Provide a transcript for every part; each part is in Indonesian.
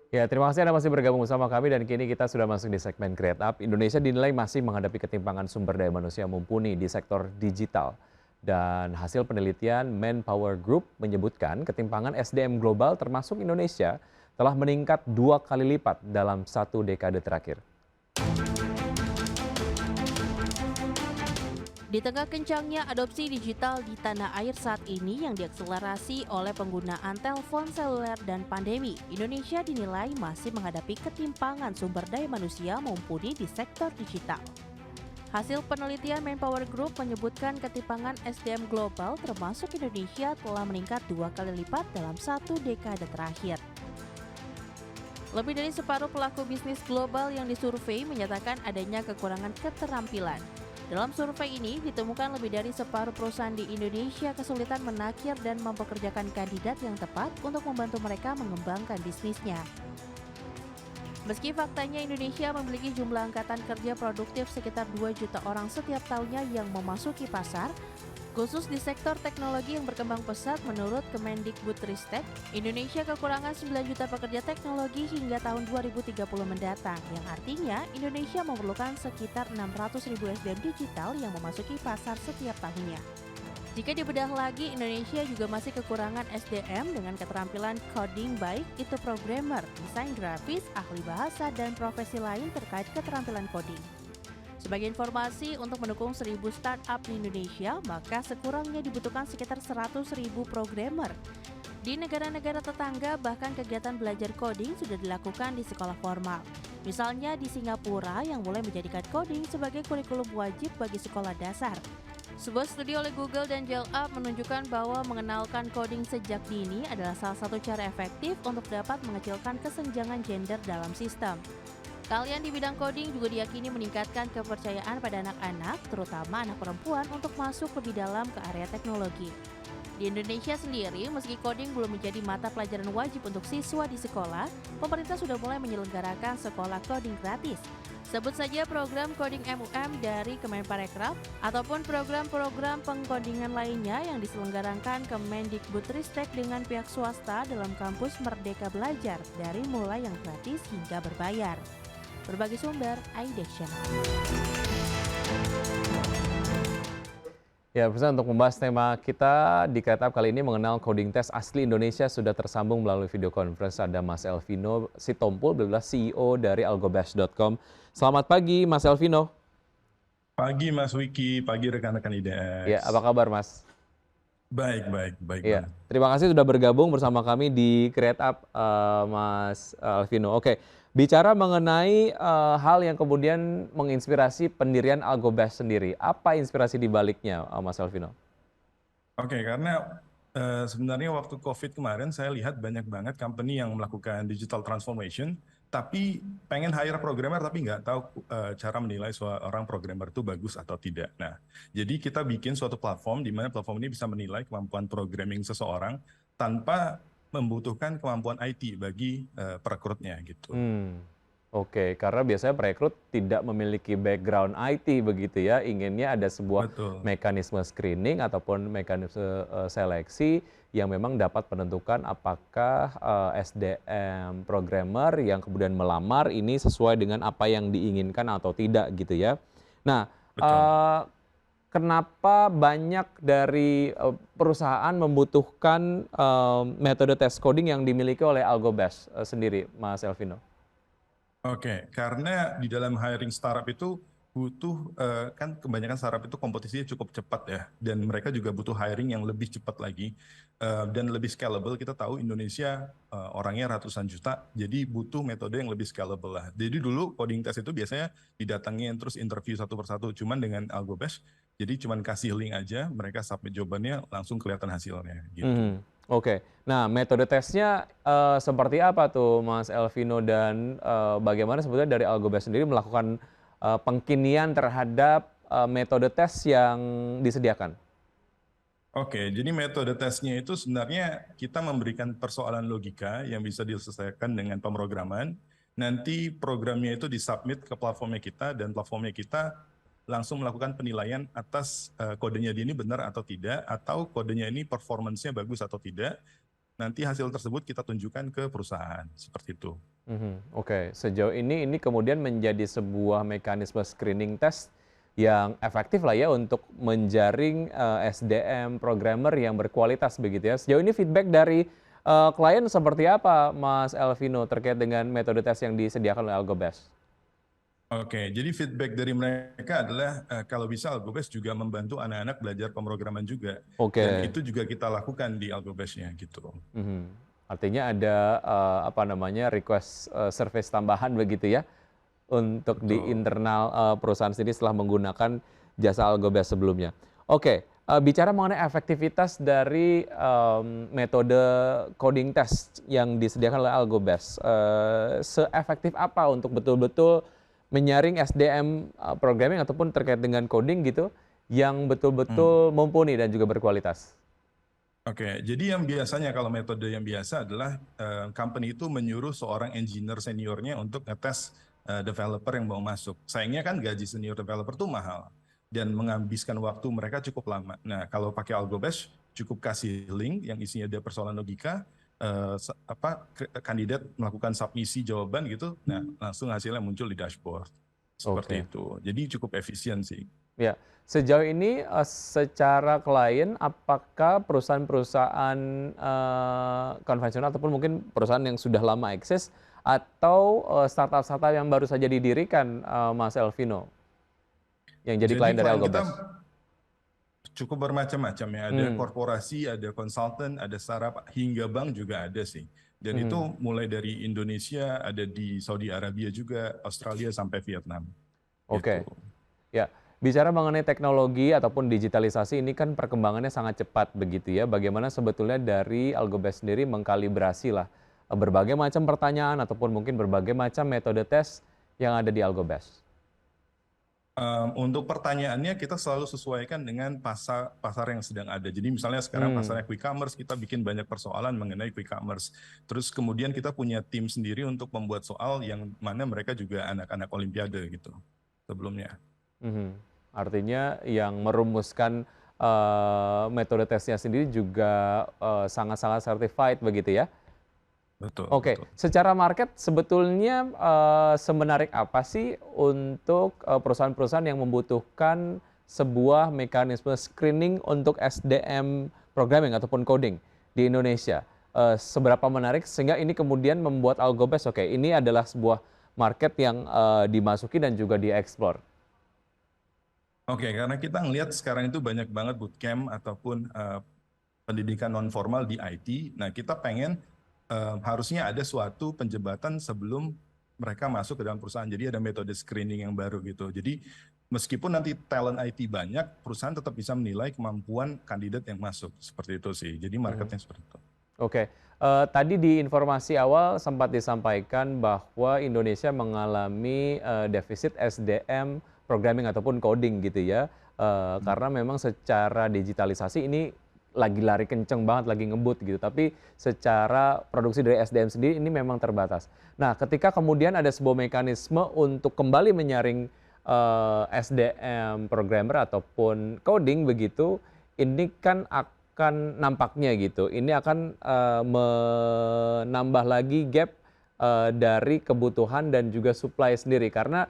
Ya, terima kasih Anda masih bergabung bersama kami dan kini kita sudah masuk di segmen Create Up. Indonesia dinilai masih menghadapi ketimpangan sumber daya manusia mumpuni di sektor digital. Dan hasil penelitian Manpower Group menyebutkan ketimpangan SDM global termasuk Indonesia telah meningkat 2 kali lipat dalam 1 dekade terakhir. Di tengah kencangnya adopsi digital di tanah air saat ini yang diakselerasi oleh penggunaan telepon seluler dan pandemi, Indonesia dinilai masih menghadapi ketimpangan sumber daya manusia mumpuni di sektor digital. Hasil penelitian Manpower Group menyebutkan ketimpangan SDM global termasuk Indonesia telah meningkat 2 kali lipat dalam 1 dekade terakhir. Lebih dari separuh pelaku bisnis global yang disurvei menyatakan adanya kekurangan keterampilan. Dalam survei ini ditemukan lebih dari separuh perusahaan di Indonesia kesulitan menakir dan mempekerjakan kandidat yang tepat untuk membantu mereka mengembangkan bisnisnya. Meski faktanya Indonesia memiliki jumlah angkatan kerja produktif sekitar 2 juta orang setiap tahunnya yang memasuki pasar, khusus di sektor teknologi yang berkembang pesat menurut Kemendikbudristek, Indonesia kekurangan 9 juta pekerja teknologi hingga tahun 2030 mendatang, yang artinya Indonesia memerlukan sekitar 600.000 SDM digital yang memasuki pasar setiap tahunnya. Jika dibedah lagi, Indonesia juga masih kekurangan SDM dengan keterampilan coding baik itu programmer, desain grafis, ahli bahasa, dan profesi lain terkait keterampilan coding. Sebagai informasi, untuk mendukung 1.000 startup di Indonesia, maka sekurangnya dibutuhkan sekitar 100.000 programmer. Di negara-negara tetangga, bahkan kegiatan belajar coding sudah dilakukan di sekolah formal. Misalnya di Singapura yang mulai menjadikan coding sebagai kurikulum wajib bagi sekolah dasar. Sebuah studi oleh Google dan Gallup menunjukkan bahwa mengenalkan coding sejak dini adalah salah satu cara efektif untuk dapat mengecilkan kesenjangan gender dalam sistem. Keahlian di bidang coding juga diyakini meningkatkan kepercayaan pada anak-anak, terutama anak perempuan untuk masuk lebih dalam ke area teknologi. Di Indonesia sendiri, meski coding belum menjadi mata pelajaran wajib untuk siswa di sekolah, pemerintah sudah mulai menyelenggarakan sekolah coding gratis. Sebut saja program Coding MUM dari Kemenparekraf ataupun program-program pengkodingan lainnya yang diselenggarakan Kemendikbudristek dengan pihak swasta dalam kampus Merdeka Belajar dari mulai yang gratis hingga berbayar. Berbagi sumber, iDaction. Ya, pemirsa untuk membahas tema kita di Create Up kali ini mengenal coding test asli Indonesia sudah tersambung melalui video conference ada Mas Elvino Sitompul, beliau adalah CEO dari algobash.com. Selamat pagi Mas Elvino. Pagi Mas Wiki, pagi rekan-rekan Ya, apa IDX. kabar Mas? Baik Iya, banget. terima kasih sudah bergabung bersama kami di Create Up, Mas Alvino. Oke, bicara mengenai hal yang kemudian menginspirasi pendirian Algobash sendiri. Apa inspirasi di baliknya, Mas Alvino? Oke, karena sebenarnya waktu COVID kemarin saya lihat banyak banget company yang melakukan digital transformation, tapi pengen hire programmer tapi nggak tahu cara menilai seorang programmer itu bagus atau tidak. Nah, jadi kita bikin suatu platform di mana platform ini bisa menilai kemampuan programming seseorang tanpa membutuhkan kemampuan IT bagi perekrutnya gitu. Oke, karena biasanya perekrut tidak memiliki background IT begitu ya, inginnya ada sebuah Betul. mekanisme screening ataupun mekanisme seleksi yang memang dapat menentukan apakah SDM programmer yang kemudian melamar ini sesuai dengan apa yang diinginkan atau tidak gitu ya. Nah, Betul. eh, kenapa banyak dari perusahaan membutuhkan metode test coding yang dimiliki oleh Algobash sendiri, Mas Elvino? Oke, karena di dalam hiring startup itu butuh kan kebanyakan startup itu kompetisinya cukup cepat ya, dan mereka juga butuh hiring yang lebih cepat lagi dan lebih scalable. Kita tahu Indonesia orangnya ratusan juta, jadi butuh metode yang lebih scalable lah. Jadi dulu coding test itu biasanya didatengin terus interview satu persatu, cuman dengan Algobash, jadi cuman kasih link aja, mereka submit jawabannya langsung kelihatan hasilnya gitu. Oke. Nah, metode tesnya seperti apa tuh Mas Elvino dan bagaimana sebetulnya dari Algobash sendiri melakukan pengkinian terhadap metode tes yang disediakan? Oke, jadi metode tesnya itu sebenarnya kita memberikan persoalan logika yang bisa diselesaikan dengan pemrograman. Nanti programnya itu disubmit ke platformnya kita dan platformnya kita langsung melakukan penilaian atas kodenya dia ini benar atau tidak, atau kodenya ini performance-nya bagus atau tidak. Nanti hasil tersebut kita tunjukkan ke perusahaan, seperti itu. Oke, sejauh ini kemudian menjadi sebuah mekanisme screening test yang efektif lah ya untuk menjaring SDM programmer yang berkualitas begitu ya. Sejauh ini feedback dari klien seperti apa, Mas Elvino, terkait dengan metode tes yang disediakan oleh Algobest? Oke, jadi feedback dari mereka adalah kalau bisa Algobest juga membantu anak-anak belajar pemrograman juga. Dan Oke. itu juga kita lakukan di Algobest-nya gitu. Mhm. Artinya ada apa namanya request service tambahan begitu ya untuk di Betul. internal perusahaan sendiri setelah menggunakan jasa Algobest sebelumnya. Oke, bicara mengenai efektivitas dari metode coding test yang disediakan oleh Algobest, seefektif apa untuk betul-betul menyaring SDM programming ataupun terkait dengan coding gitu yang Hmm. betul-betul mumpuni dan juga berkualitas? Oke, jadi yang biasanya kalau metode yang biasa adalah company itu menyuruh seorang engineer seniornya untuk ngetes developer yang mau masuk. Sayangnya kan gaji senior developer tuh mahal dan menghabiskan waktu mereka cukup lama. Nah, kalau pakai Algobest cukup kasih link yang isinya ada persoalan logika, kandidat melakukan submisi jawaban gitu, nah langsung hasilnya muncul di dashboard. Seperti Oke. itu. Jadi cukup efisien sih. Ya, sejauh ini secara klien apakah perusahaan-perusahaan konvensional ataupun mungkin perusahaan yang sudah lama eksis atau startup-startup yang baru saja didirikan, Mas Elvino, yang jadi Jadi klien dari klien kita Algobest? cukup bermacam-macam ya. Ada Hmm, korporasi, ada konsultan, ada startup, hingga bank juga ada sih. Dan itu mhm. mulai dari Indonesia, ada di Saudi Arabia juga, Australia sampai Vietnam. Gitu. Oke. Ya, bicara mengenai teknologi ataupun digitalisasi ini kan perkembangannya sangat cepat begitu ya. Bagaimana sebetulnya dari Algobest sendiri mengkalibrasi lah berbagai macam pertanyaan ataupun mungkin berbagai macam metode tes yang ada di Algobest? Untuk pertanyaannya kita selalu sesuaikan dengan pasar pasar yang sedang ada. Jadi misalnya sekarang Hmm, pasarnya quick commerce, kita bikin banyak persoalan mengenai quick commerce. Terus kemudian kita punya tim sendiri untuk membuat soal yang mana mereka juga anak-anak olimpiade gitu sebelumnya. mhm. Artinya yang merumuskan metode tesnya sendiri juga sangat-sangat certified begitu ya? Betul, Oke, betul. secara market sebetulnya semenarik apa sih untuk perusahaan-perusahaan yang membutuhkan sebuah mekanisme screening untuk SDM programming ataupun coding di Indonesia? Seberapa menarik sehingga ini kemudian membuat Algobest, oke, ini adalah sebuah market yang dimasuki dan juga dieksplor. Oke, karena kita ngelihat sekarang itu banyak banget bootcamp ataupun pendidikan non formal di IT. Nah, kita pengen harusnya ada suatu penjembatan sebelum mereka masuk ke dalam perusahaan. Jadi ada metode screening yang baru gitu. Jadi meskipun nanti talent IT banyak, perusahaan tetap bisa menilai kemampuan kandidat yang masuk. Seperti itu sih. Jadi Mhm. marketnya seperti itu. Oke, tadi di informasi awal sempat disampaikan bahwa Indonesia mengalami defisit SDM programming ataupun coding gitu ya, Hmm. karena memang secara digitalisasi ini lagi lari kenceng banget, lagi ngebut gitu, tapi secara produksi dari SDM sendiri ini memang terbatas. Nah, ketika kemudian ada sebuah mekanisme untuk kembali menyaring SDM programmer ataupun coding begitu, ini kan akan nampaknya gitu, ini akan menambah lagi gap dari kebutuhan dan juga supply sendiri. Karena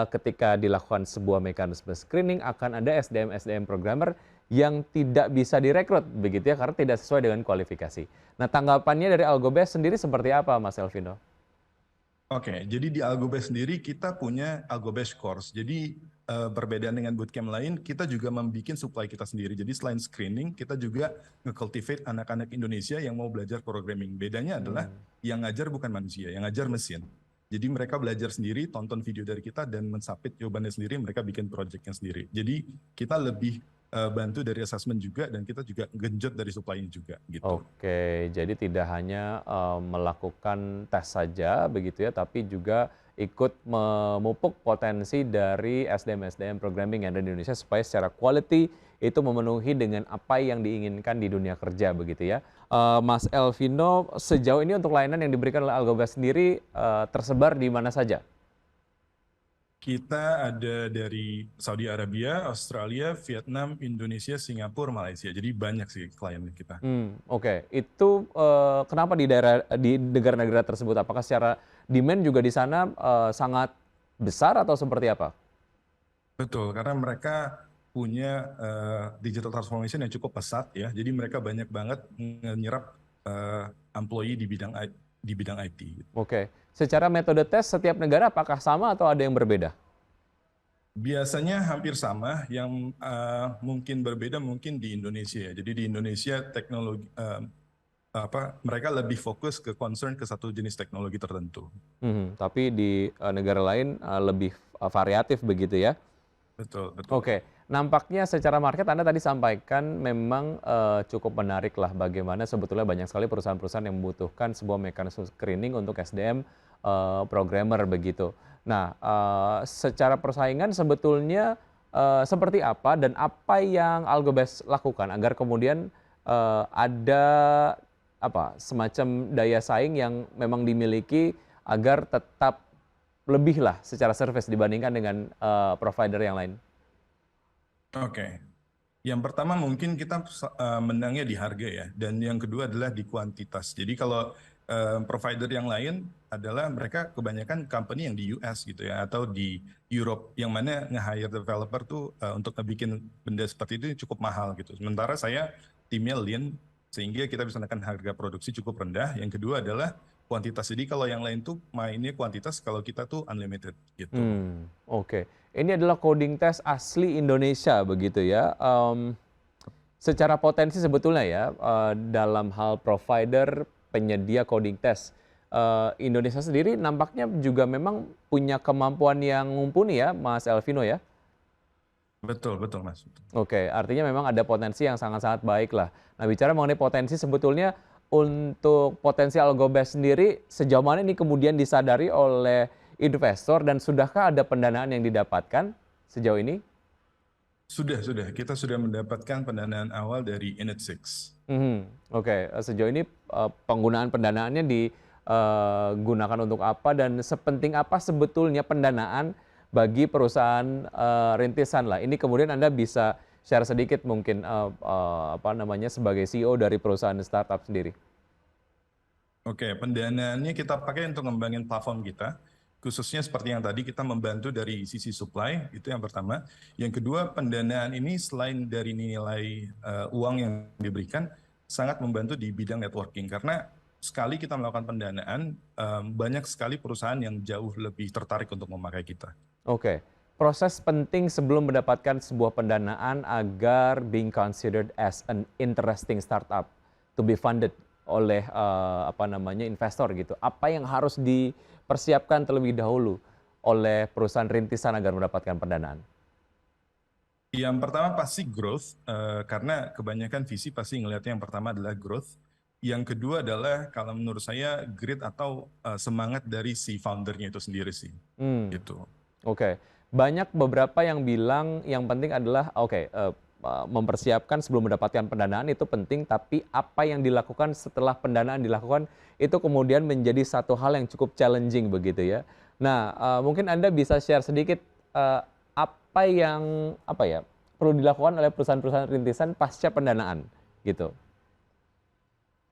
ketika dilakukan sebuah mekanisme screening akan ada SDM-SDM programmer yang tidak bisa direkrut begitu ya, karena tidak sesuai dengan kualifikasi. Nah, tanggapannya dari Algobest sendiri seperti apa, Mas Elvino? Oke, jadi di Algobest sendiri kita punya Algobest Course. Jadi perbedaan dengan bootcamp lain, kita juga membuat supply kita sendiri. Jadi selain screening, kita juga nge-cultivate anak-anak Indonesia yang mau belajar programming. Bedanya adalah Hmm. yang ngajar bukan manusia, yang ngajar mesin. Jadi mereka belajar sendiri, tonton video dari kita, dan mensubmit jawabannya sendiri, mereka bikin projectnya sendiri. Jadi kita lebih bantu dari assessment juga, dan kita juga genjot dari supply-nya juga gitu. Oke, jadi tidak hanya melakukan tes saja begitu ya, tapi juga ikut memupuk potensi dari SDM-SDM programming yang ada di Indonesia supaya secara quality itu memenuhi dengan apa yang diinginkan di dunia kerja begitu ya. Mas Elvino, sejauh ini untuk layanan yang diberikan oleh Algobest sendiri tersebar di mana saja? Kita ada dari Saudi Arabia, Australia, Vietnam, Indonesia, Singapura, Malaysia. Jadi banyak sih klien kita. Oke. Itu kenapa di negara-negara tersebut? Apakah secara demand juga di sana sangat besar atau seperti apa? Betul, karena mereka punya digital transformation yang cukup pesat ya. Jadi mereka banyak banget menyerap employee di bidang IT. Oke, secara metode tes setiap negara apakah sama atau ada yang berbeda? Biasanya hampir sama, yang mungkin berbeda mungkin di Indonesia ya. Jadi di Indonesia teknologi mereka lebih fokus ke concern ke satu jenis teknologi tertentu. Tapi di negara lain lebih variatif begitu ya? Betul, betul. Oke, nampaknya secara market Anda tadi sampaikan memang cukup menarik lah bagaimana sebetulnya banyak sekali perusahaan-perusahaan yang membutuhkan sebuah mekanisme screening untuk SDM programmer begitu. Nah, secara persaingan sebetulnya seperti apa dan apa yang Algobest lakukan agar kemudian ada apa semacam daya saing yang memang dimiliki agar tetap lebih lah secara service dibandingkan dengan provider yang lain? Oke. Yang pertama mungkin kita menangnya di harga ya, dan yang kedua adalah di kuantitas. Jadi kalau provider yang lain adalah mereka kebanyakan company yang di US gitu ya, atau di Europe, yang mana nge-hire developer tuh untuk ngebikin benda seperti itu cukup mahal gitu. Sementara saya timnya lean, sehingga kita bisa menekan harga produksi cukup rendah. Yang kedua adalah kuantitas. Jadi kalau yang lain tuh mainnya kuantitas, kalau kita tuh unlimited gitu. Oke. Ini adalah coding test asli Indonesia begitu ya. Secara potensi sebetulnya ya dalam hal provider penyedia coding test Indonesia sendiri nampaknya juga memang punya kemampuan yang mumpuni ya, Mas Elvino ya. Betul, betul Mas. Oke, artinya memang ada potensi yang sangat-sangat baik lah. Nah, bicara mengenai potensi sebetulnya untuk potensi Algobest sendiri sejauh mana ini kemudian disadari oleh investor dan sudahkah ada pendanaan yang didapatkan sejauh ini? Sudah. Kita sudah mendapatkan pendanaan awal dari Init6. Oke, sejauh ini penggunaan pendanaannya digunakan untuk apa dan sepenting apa sebetulnya pendanaan bagi perusahaan rintisan lah. Ini kemudian Anda bisa share sedikit mungkin apa namanya sebagai CEO dari perusahaan startup sendiri. Oke, pendanaannya kita pakai untuk ngembangin platform kita. Khususnya seperti yang tadi kita membantu dari sisi supply, itu yang pertama. Yang kedua, pendanaan ini selain dari nilai uang yang diberikan, sangat membantu di bidang networking. Karena sekali kita melakukan pendanaan, banyak sekali perusahaan yang jauh lebih tertarik untuk memakai kita. Oke, proses penting sebelum mendapatkan sebuah pendanaan agar being considered as an interesting startup to be funded oleh apa namanya investor gitu. Apa yang harus dipersiapkan terlebih dahulu oleh perusahaan rintisan agar mendapatkan pendanaan? Yang pertama pasti growth, karena kebanyakan VC pasti ngelihatnya yang pertama adalah growth. Yang kedua adalah kalau menurut saya grit atau semangat dari si foundernya itu sendiri sih. Gitu. Oke, banyak beberapa yang bilang yang penting adalah mempersiapkan sebelum mendapatkan pendanaan itu penting, tapi apa yang dilakukan setelah pendanaan dilakukan itu kemudian menjadi satu hal yang cukup challenging begitu ya. Nah, mungkin Anda bisa share sedikit apa yang perlu dilakukan oleh perusahaan-perusahaan rintisan pasca pendanaan gitu.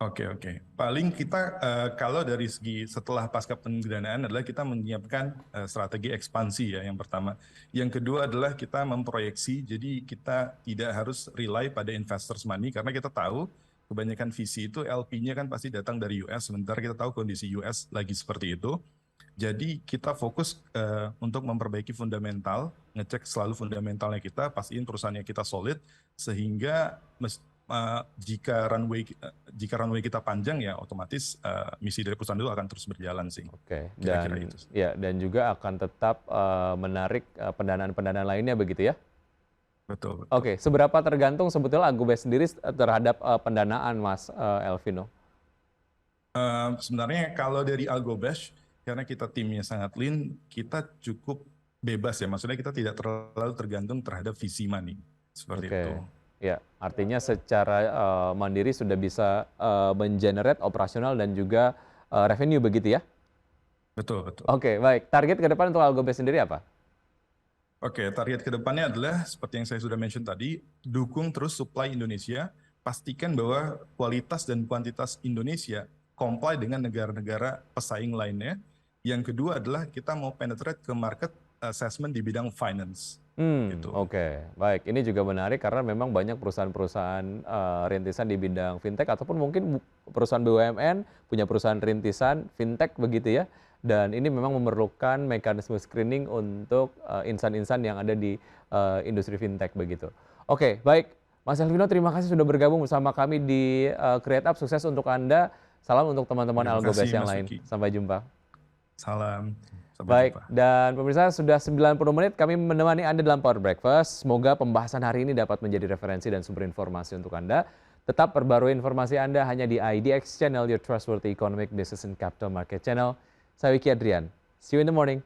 Oke. Paling kita kalau dari segi setelah pasca pendanaan adalah kita menyiapkan strategi ekspansi ya yang pertama. Yang kedua adalah kita memproyeksi, jadi kita tidak harus rely pada investors money karena kita tahu kebanyakan VC itu LP-nya kan pasti datang dari US, sementara kita tahu kondisi US lagi seperti itu. Jadi kita fokus untuk memperbaiki fundamental, ngecek selalu fundamentalnya kita, pastiin perusahaannya kita solid, sehingga jika runway kita panjang ya otomatis misi dari perusahaan itu akan terus berjalan sih. Oke, Kira-kira dan itu. dan juga akan tetap menarik pendanaan-pendanaan lainnya begitu ya? Betul. Oke, seberapa tergantung sebetulnya Algobest sendiri terhadap pendanaan Mas Elvino? Sebenarnya kalau dari Algobest, karena kita timnya sangat lean, kita cukup bebas ya. Maksudnya kita tidak terlalu tergantung terhadap VC money. Seperti itu. Ya, artinya secara mandiri sudah bisa mengenerate operasional dan juga revenue begitu ya? Betul. Oke, baik. Target ke depan untuk Algobest sendiri apa? Oke, target ke depannya adalah seperti yang saya sudah mention tadi, dukung terus supply Indonesia, pastikan bahwa kualitas dan kuantitas Indonesia comply dengan negara-negara pesaing lainnya, Yang kedua adalah kita mau penetrate ke market assessment di bidang finance. Gitu. Oke, baik. Ini juga menarik karena memang banyak perusahaan-perusahaan rintisan di bidang fintech ataupun mungkin perusahaan BUMN punya perusahaan rintisan fintech begitu ya. Dan ini memang memerlukan mekanisme screening untuk insan-insan yang ada di industri fintech begitu. Oke, baik. Mas Elvino, terima kasih sudah bergabung bersama kami di Create Up. Sukses untuk Anda. Salam untuk teman-teman Terima Algobest kasih, yang Mas lain. Vicky. Sampai jumpa. Salam. Sampai Baik, jumpa. dan pemirsa sudah 90 menit kami menemani Anda dalam Power Breakfast. Semoga pembahasan hari ini dapat menjadi referensi dan sumber informasi untuk Anda. Tetap perbarui informasi Anda hanya di IDX Channel, your trustworthy economic business and capital market channel. Saya Wiki Adrian. See you in the morning.